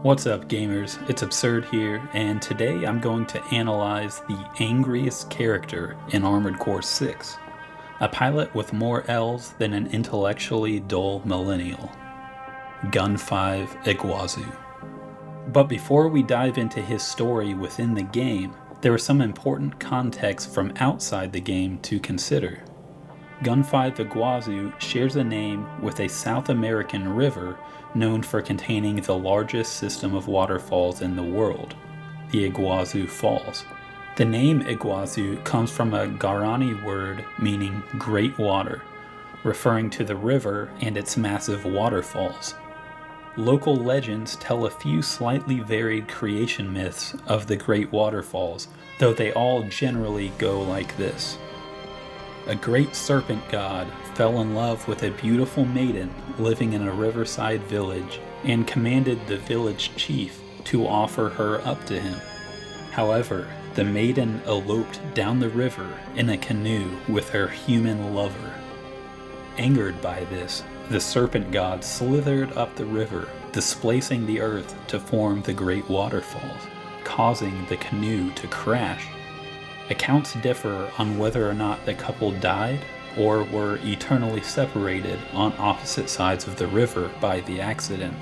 What's up, gamers? It's Absurd here, and today I'm going to analyze the angriest character in Armored Core 6, a pilot with more L's than an intellectually dull millennial. Gun 5 Iguazu. But before we dive into his story within the game, there is some important context from outside the game to consider. Gun 5 Iguazu shares a name with a South American river known for containing the largest system of waterfalls in the world, the Iguazu Falls. The name Iguazu comes from a Guarani word meaning great water, referring to the river and its massive waterfalls. Local legends tell a few slightly varied creation myths of the great waterfalls, though they all generally go like this. A great serpent god fell in love with a beautiful maiden living in a riverside village and commanded the village chief to offer her up to him. However, the maiden eloped down the river in a canoe with her human lover. Angered by this, the serpent god slithered up the river, displacing the earth to form the great waterfalls, causing the canoe to crash. Accounts differ on whether or not the couple died or were eternally separated on opposite sides of the river by the accident.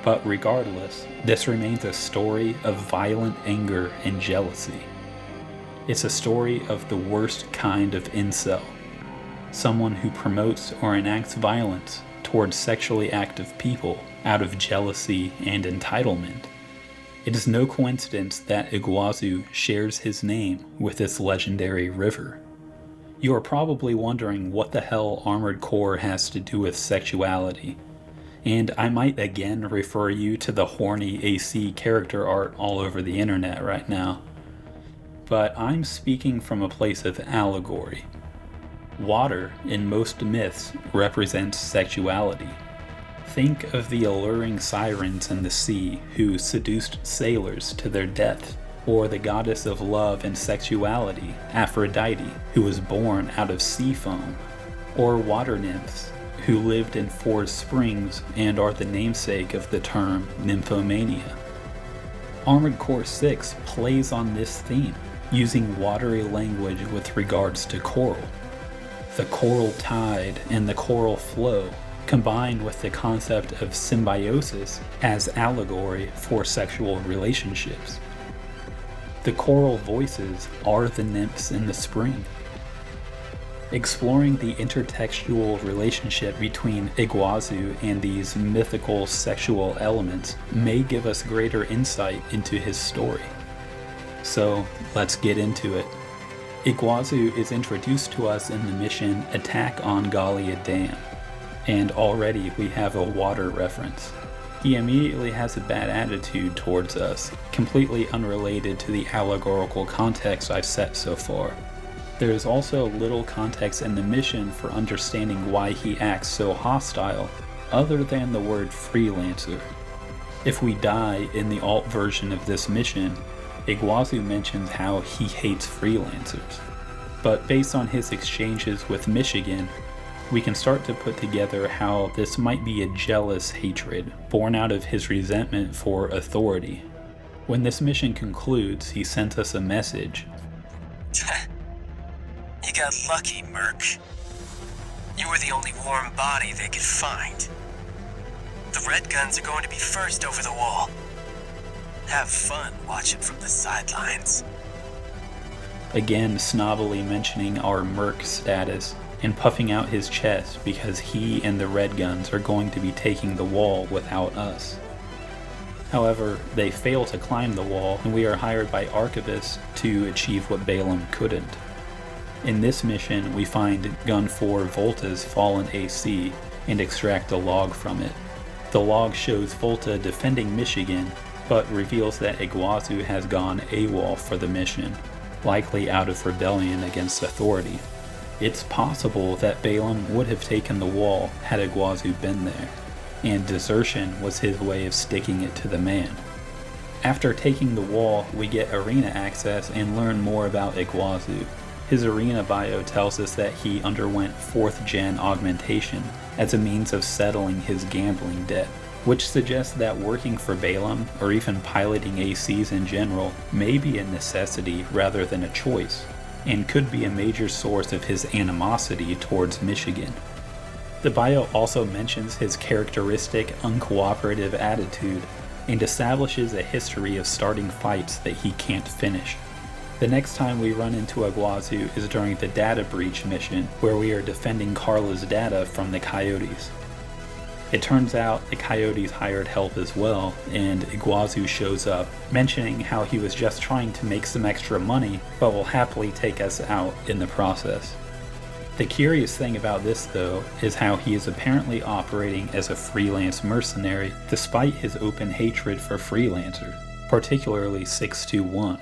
But regardless, this remains a story of violent anger and jealousy. It's a story of the worst kind of incel, someone who promotes or enacts violence towards sexually active people out of jealousy and entitlement. It is no coincidence that Iguazu shares his name with this legendary river. You are probably wondering what the hell Armored Core has to do with sexuality, and I might again refer you to the horny AC character art all over the internet right now. But I'm speaking from a place of allegory. Water in most myths represents sexuality. Think of the alluring sirens in the sea who seduced sailors to their death, or the goddess of love and sexuality, Aphrodite, who was born out of sea foam, or water nymphs who lived in forest springs and are the namesake of the term nymphomania. Armored Core 6 plays on this theme, using watery language with regards to coral. The coral tide and the coral flow combined with the concept of symbiosis as allegory for sexual relationships. The coral voices are the nymphs in the spring. Exploring the intertextual relationship between Iguazu and these mythical sexual elements may give us greater insight into his story. So let's get into it. Iguazu is introduced to us in the mission Attack on Gallia Dam, and already we have a water reference. He immediately has a bad attitude towards us, completely unrelated to the allegorical context I've set so far. There is also little context in the mission for understanding why he acts so hostile, other than the word freelancer. If we die in the alt version of this mission, Iguazu mentions how he hates freelancers. But based on his exchanges with Michigan, we can start to put together how this might be a jealous hatred born out of his resentment for authority. When this mission concludes, he sends us a message. You got lucky, Merc. You were the only warm body they could find. The Red Guns are going to be first over the wall. Have fun watching from the sidelines. Again, snobbily mentioning our Merc status and puffing out his chest because he and the Red Guns are going to be taking the wall without us. However, they fail to climb the wall, and we are hired by Archivist to achieve what Balaam couldn't. In this mission, we find Gun 4 Volta's fallen AC and extract a log from it. The log shows Volta defending Michigan, but reveals that Iguazu has gone AWOL for the mission, likely out of rebellion against authority. It's possible that Balaam would have taken the wall had Iguazu been there, and desertion was his way of sticking it to the man. After taking the wall, we get arena access and learn more about Iguazu. His arena bio tells us that he underwent 4th gen augmentation as a means of settling his gambling debt, which suggests that working for Balaam, or even piloting ACs in general, may be a necessity rather than a choice, and could be a major source of his animosity towards Michigan. The bio also mentions his characteristic uncooperative attitude and establishes a history of starting fights that he can't finish. The next time we run into Iguazu is during the data breach mission, where we are defending Carla's data from the Coyotes. It turns out the Coyotes hired help as well, and Iguazu shows up, mentioning how he was just trying to make some extra money, but will happily take us out in the process. The curious thing about this, though, is how he is apparently operating as a freelance mercenary despite his open hatred for freelancers, particularly 621.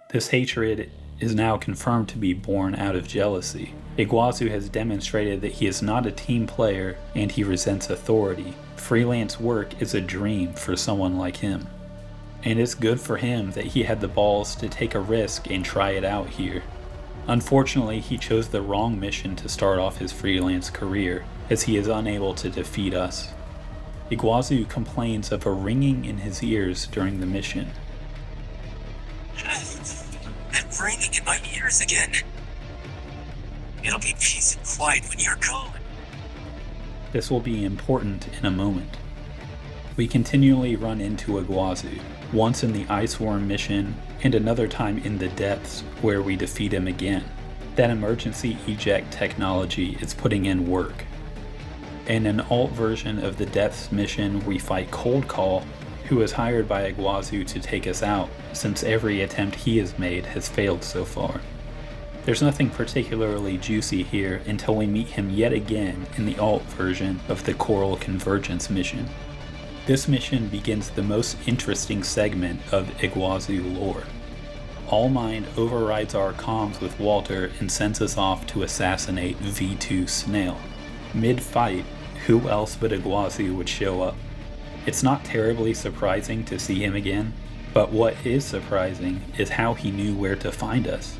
This hatred is now confirmed to be born out of jealousy. Iguazu has demonstrated that he is not a team player and he resents authority. Freelance work is a dream for someone like him. And it's good for him that he had the balls to take a risk and try it out here. Unfortunately, he chose the wrong mission to start off his freelance career, as he is unable to defeat us. Iguazu complains of a ringing in his ears during the mission. That ringing in my ears again. It'll be peace and quiet when you're gone. This will be important in a moment. We continually run into Iguazu, once in the Ice Worm mission, and another time in the depths, where we defeat him again. That emergency eject technology is putting in work. In an alt version of the depths mission, we fight Cold Call, who was hired by Iguazu to take us out, since every attempt he has made has failed so far. There's nothing particularly juicy here until we meet him yet again in the alt version of the Coral Convergence mission. This mission begins the most interesting segment of Iguazu lore. Allmind overrides our comms with Walter and sends us off to assassinate V2 Snail. Mid-fight, who else but Iguazu would show up? It's not terribly surprising to see him again, but what is surprising is how he knew where to find us.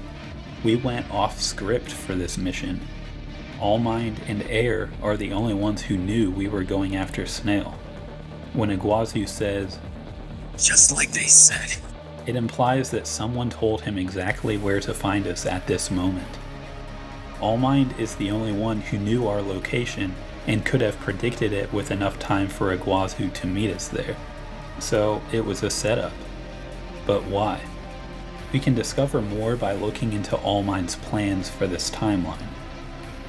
We went off script for this mission. Allmind and Air are the only ones who knew we were going after Snail. When Iguazu says, "Just like they said," it implies that someone told him exactly where to find us at this moment. Allmind is the only one who knew our location and could have predicted it with enough time for Iguazu to meet us there. So it was a setup. But why? We can discover more by looking into Allmind's plans for this timeline.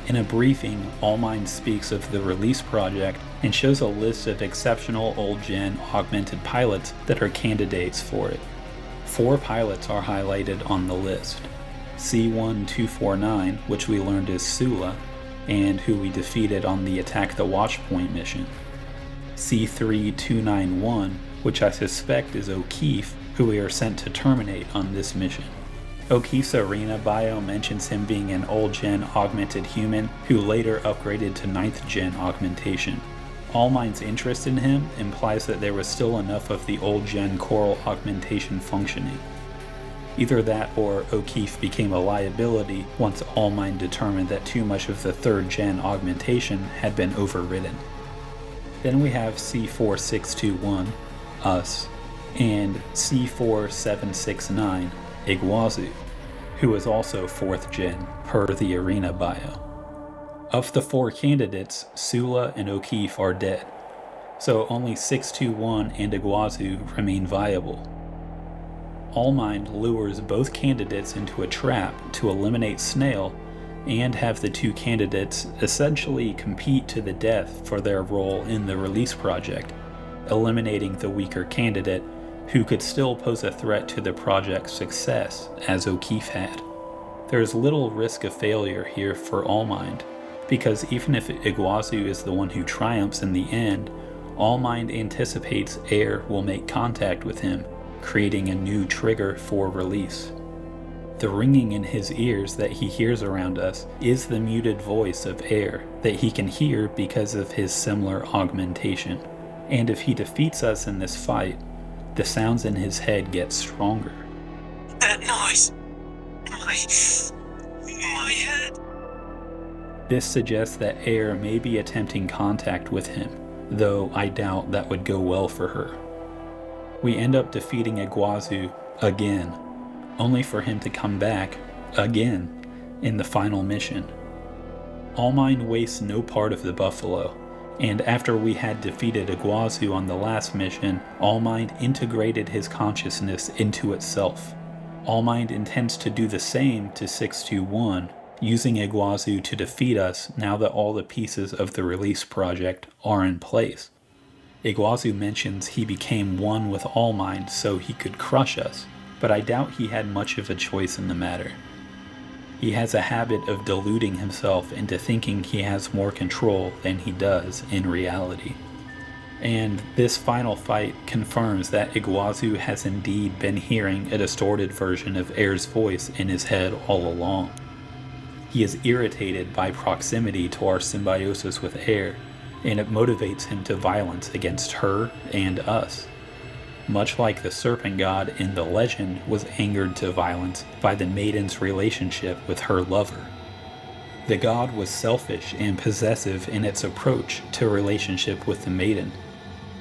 In a briefing, Allmind speaks of the release project and shows a list of exceptional old-gen augmented pilots that are candidates for it. 4 pilots are highlighted on the list. C1249, which we learned is Sula, and who we defeated on the Attack the Watchpoint mission. C3291, which I suspect is O'Keefe, who we are sent to terminate on this mission. O'Keefe's arena bio mentions him being an old-gen augmented human who later upgraded to 9th gen augmentation. Allmind's interest in him implies that there was still enough of the old-gen coral augmentation functioning. Either that or O'Keefe became a liability once Allmind determined that too much of the 3rd gen augmentation had been overridden. Then we have C4621, us, and C4769, Iguazu, who is also 4th gen per the arena bio. Of the 4 candidates, Sula and O'Keefe are dead, so only 621 and Iguazu remain viable. Allmind lures both candidates into a trap to eliminate Snail and have the 2 candidates essentially compete to the death for their role in the release project, eliminating the weaker candidate who could still pose a threat to the project's success, as O'Keefe had. There is little risk of failure here for Allmind, because even if Iguazu is the one who triumphs in the end, Allmind anticipates Air will make contact with him, creating a new trigger for release. The ringing in his ears that he hears around us is the muted voice of Air that he can hear because of his similar augmentation. And if he defeats us in this fight, the sounds in his head get stronger. That noise! My head! This suggests that Air may be attempting contact with him, though I doubt that would go well for her. We end up defeating Iguazu again, only for him to come back again in the final mission. All Mine wastes no part of the buffalo, and after we had defeated Iguazu on the last mission, All Mind integrated his consciousness into itself. All Mind intends to do the same to 621, using Iguazu to defeat us now that all the pieces of the release project are in place. Iguazu mentions he became one with All Mind so he could crush us, but I doubt he had much of a choice in the matter. He has a habit of deluding himself into thinking he has more control than he does in reality. And this final fight confirms that Iguazu has indeed been hearing a distorted version of Air's voice in his head all along. He is irritated by proximity to our symbiosis with Air, and it motivates him to violence against her and us. Much like the serpent god in the legend was angered to violence by the maiden's relationship with her lover. The god was selfish and possessive in its approach to relationship with the maiden.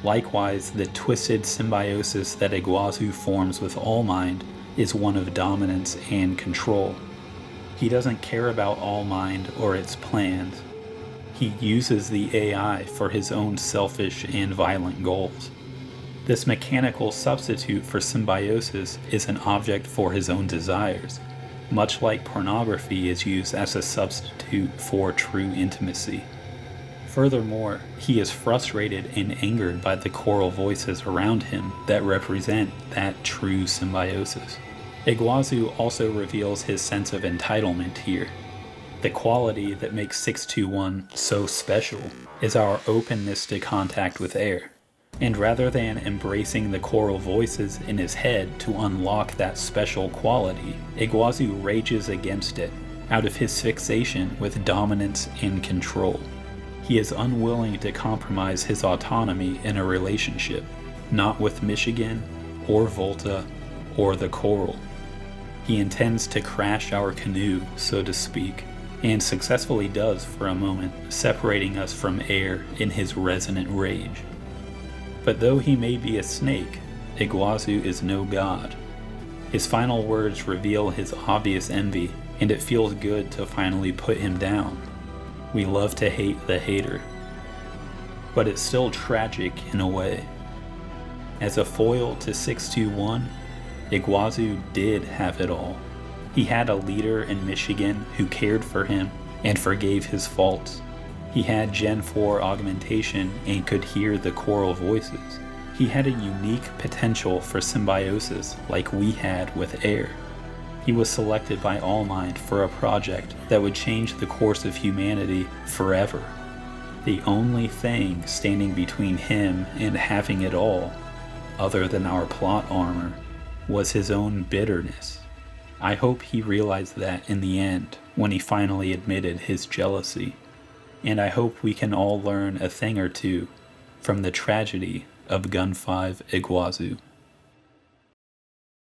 Likewise, the twisted symbiosis that Iguazu forms with All Mind is one of dominance and control. He doesn't care about All Mind or its plans. He uses the AI for his own selfish and violent goals. This mechanical substitute for symbiosis is an object for his own desires, much like pornography is used as a substitute for true intimacy. Furthermore, he is frustrated and angered by the choral voices around him that represent that true symbiosis. Iguazu also reveals his sense of entitlement here. The quality that makes 621 so special is our openness to contact with Air. And rather than embracing the choral voices in his head to unlock that special quality, Iguazu rages against it out of his fixation with dominance and control. He is unwilling to compromise his autonomy in a relationship, not with Michigan, or Volta, or the choral. He intends to crash our canoe, so to speak, and successfully does for a moment, separating us from Air in his resonant rage. But though he may be a snake, Iguazu is no god. His final words reveal his obvious envy, and it feels good to finally put him down. We love to hate the hater. But it's still tragic in a way. As a foil to 621, Iguazu did have it all. He had a leader in Michigan who cared for him and forgave his faults. He had Gen 4 augmentation and could hear the choral voices. He had a unique potential for symbiosis like we had with Air. He was selected by All Mind for a project that would change the course of humanity forever. The only thing standing between him and having it all, other than our plot armor, was his own bitterness. I hope he realized that in the end when he finally admitted his jealousy. And I hope we can all learn a thing or two from the tragedy of Gun 5 Iguazu.